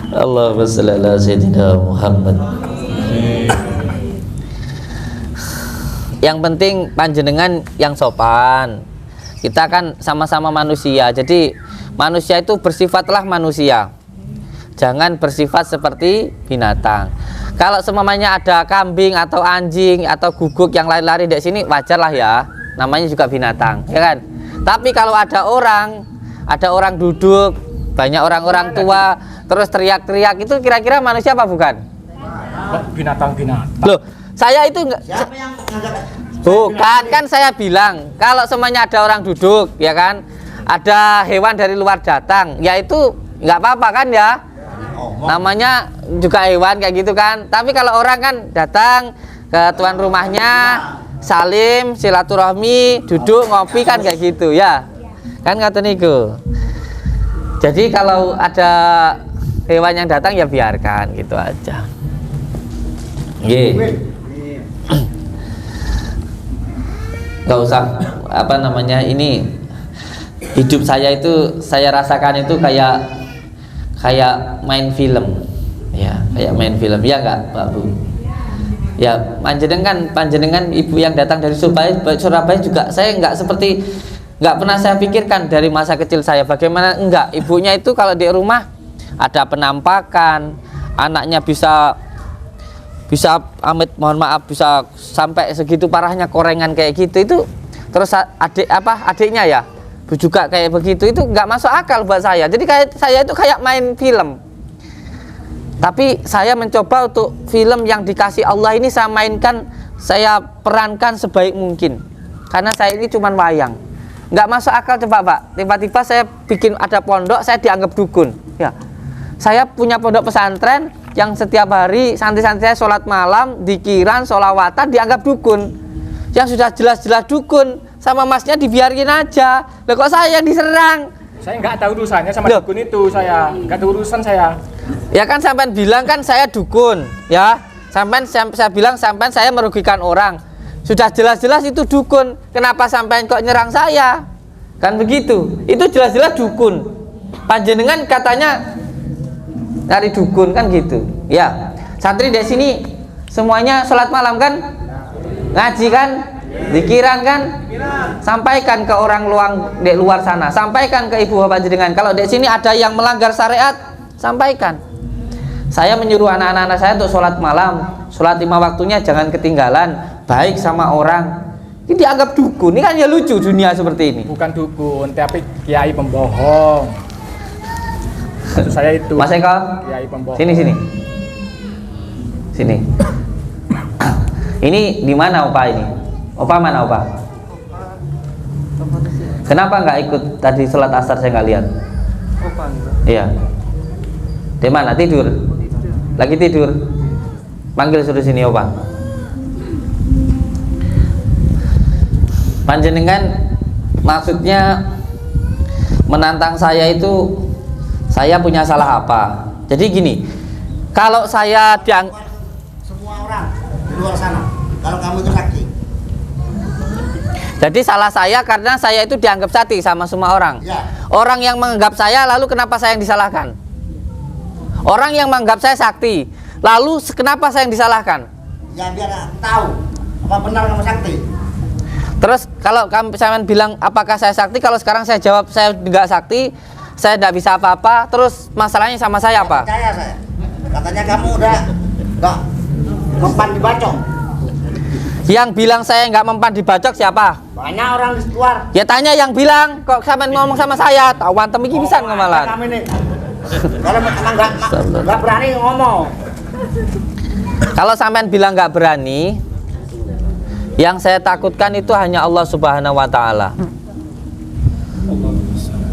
Allahumma shalli ala sayyidina Muhammad. Yang penting panjenengan yang sopan. Kita kan sama-sama manusia. Jadi manusia itu bersifatlah manusia. Jangan bersifat seperti binatang. Kalau semamanya ada kambing atau anjing atau guguk yang lari-lari di sini, wajarlah ya. Namanya juga binatang, ya kan? Tapi kalau ada orang duduk, banyak orang-orang tua, terus teriak-teriak, itu kira-kira manusia apa bukan? Binatang-binatang. Loh, saya itu enggak. Siapa yang ngajak? Bukan, kan saya bilang kalau semuanya ada orang duduk, ya kan? Ada hewan dari luar datang, ya itu nggak apa-apa kan ya? Namanya juga hewan kayak gitu kan. Tapi kalau orang kan datang ke tuan rumahnya, salim, silaturahmi, duduk ngopi kan kayak gitu ya. Kan kata niku. Jadi kalau ada hewan yang datang ya biarkan gitu aja. Nggih. Gak usah apa namanya, ini hidup saya itu saya rasakan itu kayak main film ya, kayak main film ya enggak Pak Bu ya. Panjenengan ibu yang datang dari Surabaya juga saya nggak pernah saya pikirkan dari masa kecil saya bagaimana enggak ibunya itu kalau di rumah ada penampakan, anaknya bisa Amit mohon maaf bisa sampai segitu parahnya korengan kayak gitu itu, terus adiknya ya juga kayak begitu, itu nggak masuk akal buat saya. Jadi saya itu kayak main film, tapi saya mencoba untuk film yang dikasih Allah ini saya mainkan, saya perankan sebaik mungkin karena saya ini cuman wayang. nggak masuk akal coba Pak. Tiba-tiba saya bikin ada pondok, saya dianggap dukun. Ya, saya punya pondok pesantren yang setiap hari santri-santri saya sholat malam, dikiran, sholawatan, dianggap dukun. Yang sudah jelas-jelas dukun, sama masnya dibiarin aja. Loh kok saya yang diserang? Saya nggak tahu urusannya sama Loh. dukun itu, saya nggak tahu urusan saya. Ya kan sampean bilang kan saya dukun, ya. Saya bilang sampean saya merugikan orang. Sudah jelas-jelas itu dukun. Kenapa sampean kok nyerang saya? Kan begitu. Itu jelas-jelas dukun. Panjenengan katanya dari dukun kan gitu. Ya. Santri di sini semuanya sholat malam kan? Ngaji kan? Dikiran kan? Sampaikan ke orang di luar sana. Sampaikan ke ibu bapak jenengan. Kalau di sini ada yang melanggar syariat, sampaikan. Saya menyuruh anak-anak saya untuk sholat malam, sholat 5 waktunya jangan ketinggalan, baik sama orang. Ini dianggap dukun, ini kan ya lucu dunia seperti ini. Bukan dukun, tapi kiai pembohong. Maksud saya itu. Mas Eko, Kiai pembohong. sini. Ini di mana Opa ini? Opa mana Opa? Kenapa nggak ikut tadi sholat asar saya nggak lihat? Opa enggak. Iya. Di mana tidur? Lagi tidur. Panggil suruh sini Opa. Panjenengan maksudnya menantang saya itu saya punya salah apa? Jadi gini, kalau saya Semua orang di luar sana, kalau kamu itu sakti. jadi salah saya karena saya itu dianggap sakti sama semua orang. Ya. Orang yang menganggap saya lalu kenapa saya yang disalahkan? Orang yang menganggap saya sakti, lalu kenapa saya yang disalahkan? Ya biar aku tahu apa benar kamu sakti. Terus kalau sampean bilang apakah saya sakti, kalau sekarang saya jawab saya nggak sakti, saya tidak bisa apa-apa, terus masalahnya sama saya apa? Percaya saya. Katanya kamu udah nggak mempan dibacok. Yang bilang saya nggak mempan dibacok siapa? Banyak orang di luar. Ya tanya yang bilang, kok sampean ngomong sama saya, tawan temi iki pisan ngamalan. Kami nih. Kalau memang nggak berani ngomong. Kalau sampean bilang nggak berani, yang saya takutkan itu hanya Allah Subhanahu wa taala.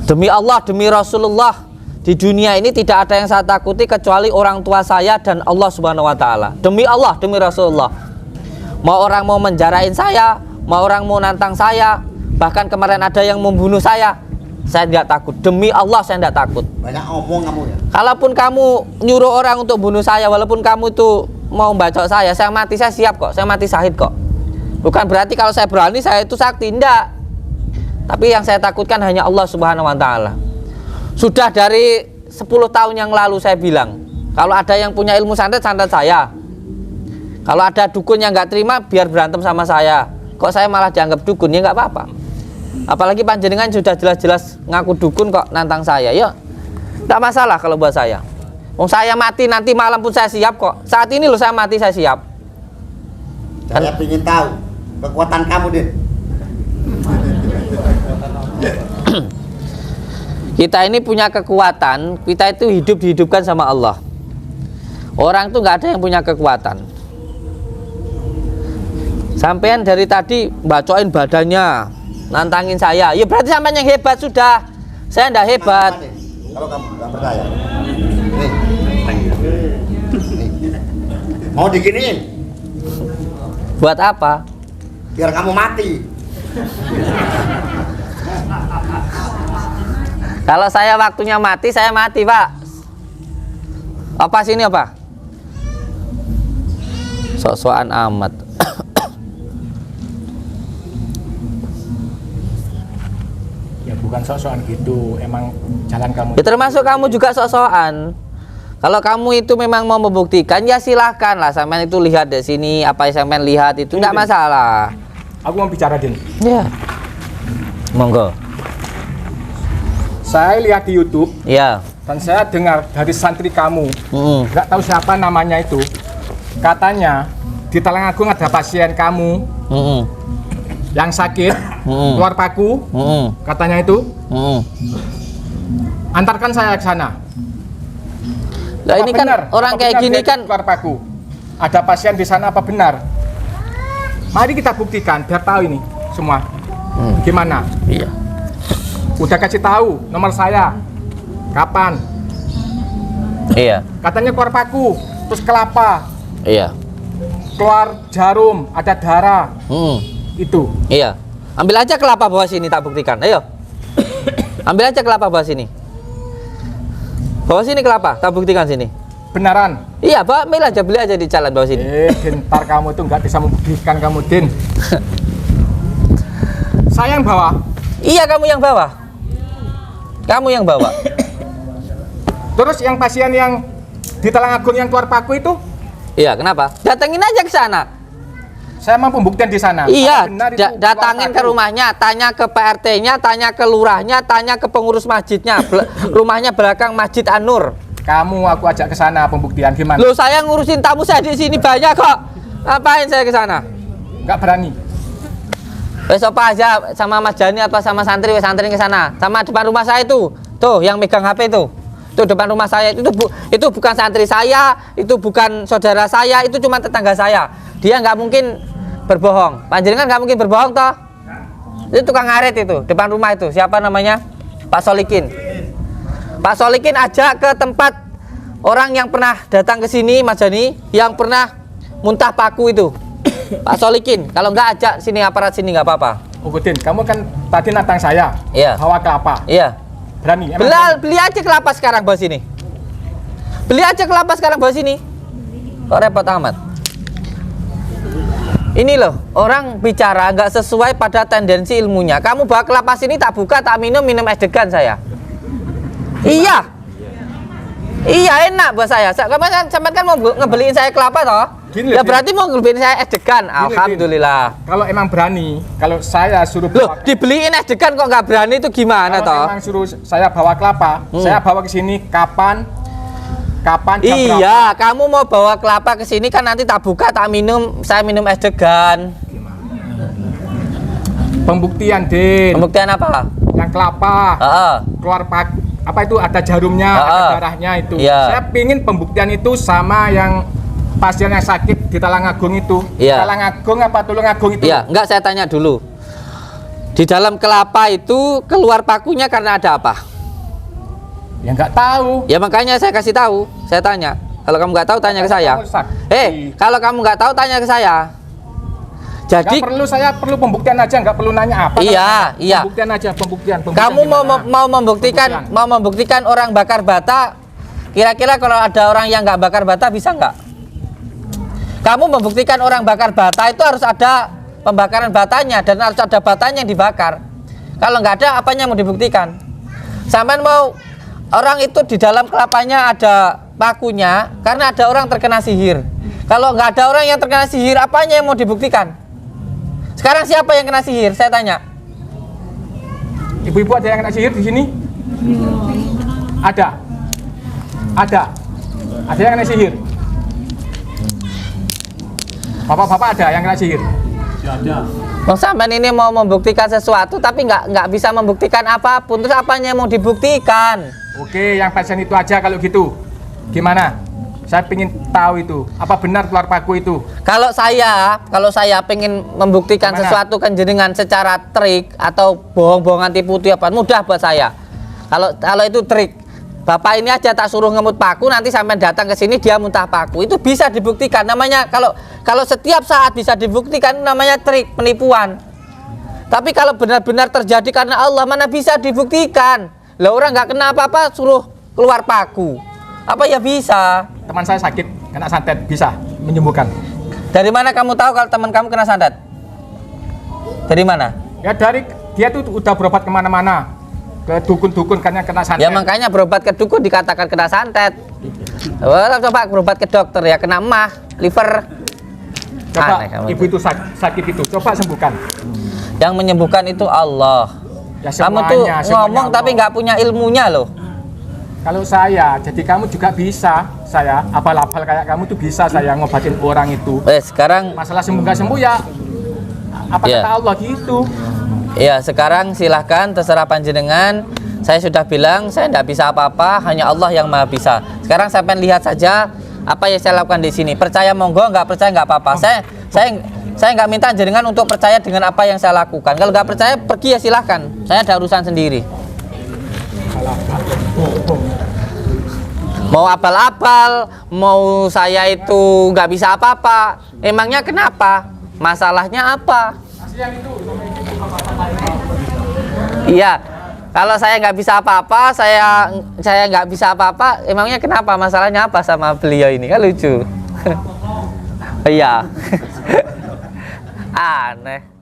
Demi Allah, demi Rasulullah, di dunia ini tidak ada yang saya takuti kecuali orang tua saya dan Allah Subhanahu wa taala. Demi Allah, demi Rasulullah. Mau orang mau menjarain saya, mau orang mau nantang saya, bahkan kemarin ada yang membunuh saya tidak takut. Demi Allah saya tidak takut. Banyak omong kamu ya. Kalaupun kamu nyuruh orang untuk bunuh saya, walaupun kamu itu mau bacok saya mati, saya siap kok, saya mati syahid kok. Bukan berarti kalau saya berani saya itu sakti, enggak. Tapi yang saya takutkan hanya Allah Subhanahu wa taala. Sudah dari 10 tahun yang lalu saya bilang, kalau ada yang punya ilmu santet saya. Kalau ada dukun yang nggak terima, biar berantem sama saya. Kok saya malah dianggap dukun, ya nggak apa-apa. Apalagi panjenengan sudah jelas-jelas ngaku dukun kok nantang saya, ya nggak masalah kalau buat saya. Wong saya mati nanti malam pun saya siap kok. Saat ini loh saya mati saya siap. Saya ingin tahu kekuatan kamu, Din. Kita ini punya kekuatan, kita itu hidup dihidupkan sama Allah. Orang tuh nggak ada yang punya kekuatan. Sampean dari tadi bacoin badannya, nantangin saya. Ya berarti sampean yang hebat sudah. Saya ndak hebat. Kalau kamu nggak percaya, nih. Mau diginiin? Buat apa? Biar kamu mati. Kalau saya waktunya mati, saya mati, Pak. Apa sini apa? Sok-sokan amat. Ya bukan sok-sokan gitu, emang jalan kamu. Ya termasuk kamu juga sok-sokan. Kalau kamu itu memang mau membuktikan, ya silahkan lah. Sampean itu lihat di sini, apa yang sampean lihat itu nggak masalah. Aku mau bicara, Din. Ya. Monggo. Saya lihat di YouTube Ya. dan saya dengar dari santri kamu, nggak tahu siapa namanya itu, katanya di Talangagung ada pasien kamu yang sakit, keluar paku, katanya itu, antarkan saya ke sana. Nah, ini kan Benar? orang Apa kayak benar gini dia kan keluar paku. Ada pasien di sana apa benar? Mari kita buktikan biar tahu ini semua. Gimana? iya. udah kasih tahu nomor saya. Kapan? Iya. Katanya keluar paku, terus kelapa, Iya. keluar jarum, ada darah. Itu. Iya. Ambil aja kelapa bawa sini tak buktikan. Ayo. Ambil aja kelapa bawa sini. Bawa sini kelapa, tak buktikan sini. Benaran. Iya, Pak, ambil aja, beli aja di jalan bawa sini. Din, ntar kamu itu nggak bisa membuktikan kamu, Din. Saya yang bawa. Iya, kamu yang bawa. Kamu yang bawa. Terus yang pasien yang di Talangagung yang keluar paku itu, Iya, kenapa? Datengin aja ke sana. saya mau pembuktian di sana. Iya, Kalau benar itu keluar datangin ke paku. rumahnya, tanya ke PRT-nya, tanya ke lurahnya, tanya ke pengurus masjidnya. Rumahnya belakang Masjid An-Nur. Kamu aku ajak ke sana pembuktian gimana? Loh, saya ngurusin tamu saya di sini banyak kok. Ngapain saya ke sana? Nggak berani. Besok apa aja sama Mas Jani apa sama santri ke sana. Sama depan rumah saya itu. Tuh, yang megang HP itu. Tuh depan rumah saya itu bukan santri saya, itu bukan saudara saya, itu cuma tetangga saya. Dia nggak mungkin berbohong. Panjenengan nggak mungkin berbohong toh. Itu tukang ngarit itu, depan rumah itu. Siapa namanya? Pak Solikin. Pak Solikin ajak ke tempat orang yang pernah datang ke sini, Mas Jani, yang pernah muntah paku itu. Pak Solikin, kalau nggak ajak sini aparat sini nggak apa-apa. Din, kamu kan tadi nantang saya. Iya. Bawa kelapa. Iya. Berani. Emang berani? Beli aja kelapa sekarang bawa sini. Beli aja kelapa sekarang bawa sini. Kok repot amat. Ini loh, orang bicara nggak sesuai pada tendensi ilmunya. Kamu bawa kelapa sini tak buka, tak minum es degan saya. Iya. Iya, enak buat saya. Kemarin sampean kan mau ngebeliin saya kelapa toh? Gini, Ya Din. berarti mau ngebeliin saya es degan. Din. Alhamdulillah. Kalau emang berani, kalau saya suruh Loh, bawa, dibeliin es degan kok nggak berani itu gimana kalau toh? emang suruh saya bawa kelapa, saya bawa ke sini kapan jam berapa? Iya, kamu mau bawa kelapa ke sini kan nanti tak buka, tak minum, saya minum es degan. Pembuktian, Din. Pembuktian apa? Yang kelapa Heeh. keluar apa itu ada jarumnya, Ah, ada ah. darahnya itu. Iya. Saya pingin pembuktian itu sama yang pasien yang sakit di Talangagung itu. Iya. Talangagung apa Tulungagung itu? Iya, enggak, saya tanya dulu. Di dalam kelapa itu keluar pakunya karena ada apa? Ya nggak tahu. Ya makanya saya kasih tahu, saya tanya. Kalau kamu nggak tahu tanya ke saya. Kamu sakit. Kalau kamu nggak tahu tanya ke saya. Jadi Nggak perlu, saya perlu pembuktian aja, nggak perlu nanya apa. Iya, iya. Pembuktian aja, pembuktian kamu gimana? mau membuktikan orang bakar bata. Kira-kira kalau ada orang yang nggak bakar bata bisa nggak? Kamu membuktikan orang bakar bata itu harus ada pembakaran batanya dan harus ada batanya yang dibakar. Kalau nggak ada, apanya mau dibuktikan? Sampai mau orang itu di dalam kelapanya ada pakunya karena ada orang terkena sihir. Kalau nggak ada orang yang terkena sihir, apanya yang mau dibuktikan? Sekarang siapa yang kena sihir? Saya tanya. Ibu-ibu ada yang kena sihir di sini? Ada. Ada yang kena sihir. Bapak-bapak ada yang kena sihir? Bang sampean ini mau membuktikan sesuatu tapi nggak bisa membuktikan apapun. Terus apanya yang mau dibuktikan? Oke, yang pasien itu aja kalau gitu. Gimana? Saya ingin tahu itu. Apa benar keluar paku itu? Kalau saya pengen membuktikan Gimana? sesuatu kan jenengan secara trik atau bohong-bohongan tipu apa mudah buat saya. Kalau itu trik, Bapak ini aja tak suruh ngemut paku, nanti sampai datang ke sini dia muntah paku. Itu bisa dibuktikan. Namanya kalau setiap saat bisa dibuktikan namanya trik, penipuan. Tapi kalau benar-benar terjadi karena Allah, mana bisa dibuktikan? Lah orang nggak kena apa-apa suruh keluar paku. Apa ya bisa? Teman saya sakit, kena santet, bisa menyembuhkan. Dari mana kamu tahu kalau teman kamu kena santet? Dari mana? Ya dari dia tuh udah berobat kemana-mana, ke dukun-dukun karena kena santet. Ya makanya berobat ke dukun dikatakan kena santet. Coba berobat ke dokter ya kena emah, liver. Coba Aneh kamu ibu itu sakit itu, coba sembuhkan. Yang menyembuhkan itu Allah. Ya, Kamu tuh semuanya ngomong Allah. tapi nggak punya ilmunya loh. Kalau saya, jadi kamu juga bisa, saya abal-abal kayak kamu tuh bisa saya ngobatin orang itu. Sekarang Masalah sembuh nggak sembuh ya, apa Iya. kata Allah gitu. ya sekarang silahkan terserah panjenengan. Saya sudah bilang saya tidak bisa apa-apa, hanya Allah yang maha bisa. Sekarang sampai lihat saja apa yang saya lakukan di sini. Percaya monggo, nggak percaya nggak apa-apa. Saya nggak minta jenengan untuk percaya dengan apa yang saya lakukan. Kalau nggak percaya pergi ya silahkan. Saya ada urusan sendiri. abal-abal. Mau abal-abal, mau saya itu nggak bisa apa-apa. Emangnya kenapa? Masalahnya apa? Iya, kalau saya nggak bisa apa-apa, saya nggak bisa apa-apa. Emangnya kenapa? Masalahnya apa sama beliau ini? Kan lucu. Iya. Aneh.